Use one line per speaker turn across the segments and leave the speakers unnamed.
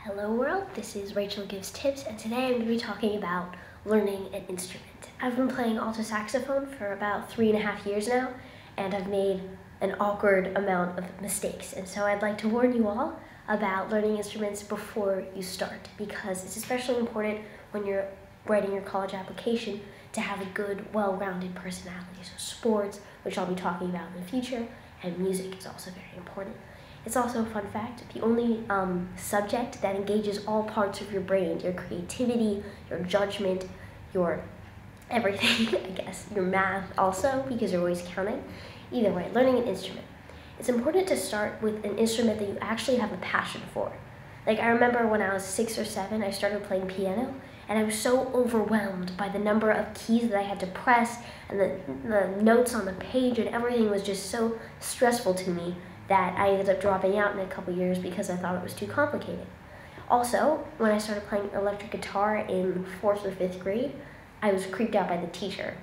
Hello world, this is Rachel Gives Tips, and today I'm going to be talking about learning an instrument. I've been playing alto saxophone for about 3.5 years now, and I've made an awkward amount of mistakes. And so I'd like to warn you all about learning instruments before you start, because it's especially important when you're writing your college application to have a good, well-rounded personality. So sports, which I'll be talking about in the future, and music is also very important. It's also a fun fact, the only subject that engages all parts of your brain, your creativity, your judgment, your everything, I guess, your math also, because you're always counting. Either way, learning an instrument. It's important to start with an instrument that you actually have a passion for. Like, I remember when I was 6 or 7, I started playing piano, and I was so overwhelmed by the number of keys that I had to press, and the notes on the page, and everything was just so stressful to me that I ended up dropping out in a couple years because I thought it was too complicated. Also, when I started playing electric guitar in 4th or 5th grade, I was creeped out by the teacher.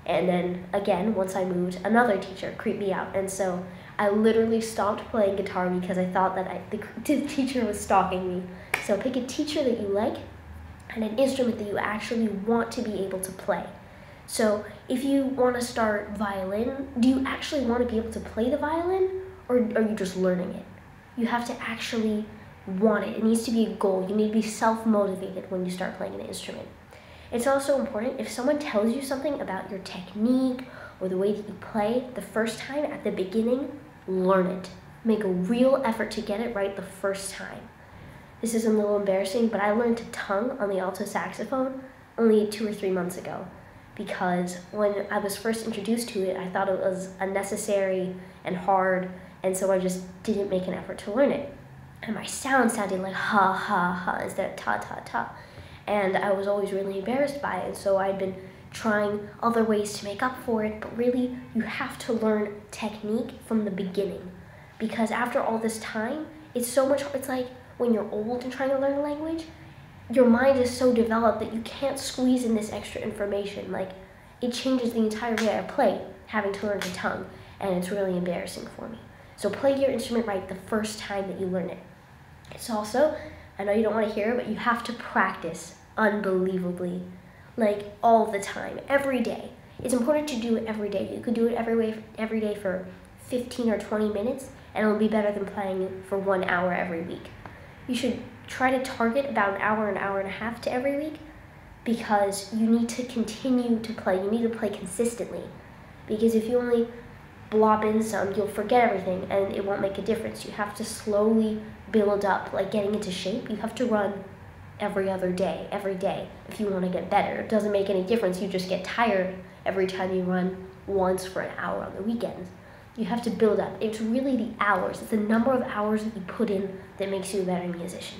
And then again, once I moved, another teacher creeped me out. And so I literally stopped playing guitar because I thought that the teacher was stalking me. So pick a teacher that you like and an instrument that you actually want to be able to play. So if you want to start violin, do you actually want to be able to play the violin? Or are you just learning it? You have to actually want it. It needs to be a goal. You need to be self-motivated when you start playing an instrument. It's also important, if someone tells you something about your technique or the way that you play the first time at the beginning, learn it. Make a real effort to get it right the first time. This is a little embarrassing, but I learned to tongue on the alto saxophone only 2 or 3 months ago, because when I was first introduced to it, I thought it was unnecessary and hard, and so I just didn't make an effort to learn it. And my sound sounded like ha ha ha instead of ta ta ta. And I was always really embarrassed by it, and so I'd been trying other ways to make up for it, but really you have to learn technique from the beginning. Because after all this time, it's like when you're old and trying to learn a language, your mind is so developed that you can't squeeze in this extra information. Like, it changes the entire way I play, having to learn the tongue, and it's really embarrassing for me. So play your instrument right the first time that you learn it. It's also, I know you don't want to hear it, but you have to practice unbelievably, like all the time, every day. It's important to do it every day. You could do it every day for 15 or 20 minutes, and it'll be better than playing for 1 hour every week. You should try to target about an hour and a half to every week, because you need to continue to play. You need to play consistently, because if you only blob in some, you'll forget everything and it won't make a difference. You have to slowly build up, like getting into shape. You have to run every day, if you want to get better. It doesn't make any difference. You just get tired every time you run once for an hour on the weekends. You have to build up. It's really the hours. It's the number of hours that you put in that makes you a better musician.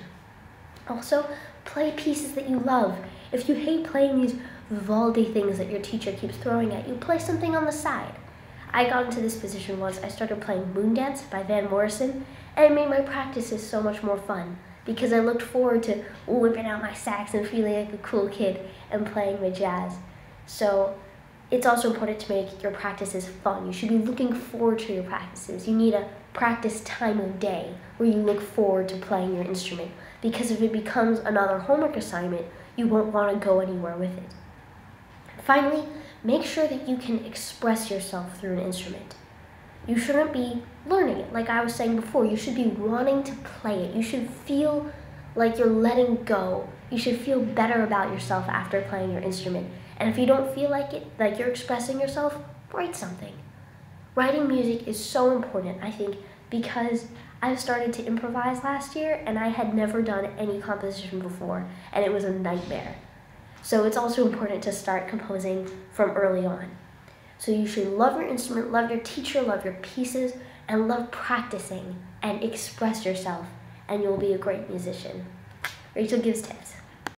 Also, play pieces that you love. If you hate playing these Vivaldi things that your teacher keeps throwing at you, play something on the side. I got into this position once. I started playing Moondance by Van Morrison, and it made my practices so much more fun, because I looked forward to whipping out my sax and feeling like a cool kid and playing my jazz. So it's also important to make your practices fun. You should be looking forward to your practices. You need a practice time of day where you look forward to playing your instrument, because if it becomes another homework assignment, you won't want to go anywhere with it. Finally, make sure that you can express yourself through an instrument. You shouldn't be learning it. Like I was saying before, you should be wanting to play it. You should feel like you're letting go. You should feel better about yourself after playing your instrument. And if you don't feel like it, like you're expressing yourself, write something. Writing music is so important, I think, because I started to improvise last year and I had never done any composition before, and it was a nightmare. So it's also important to start composing from early on. So you should love your instrument, love your teacher, love your pieces, and love practicing and express yourself, and you'll be a great musician. Rachel Gives Tips.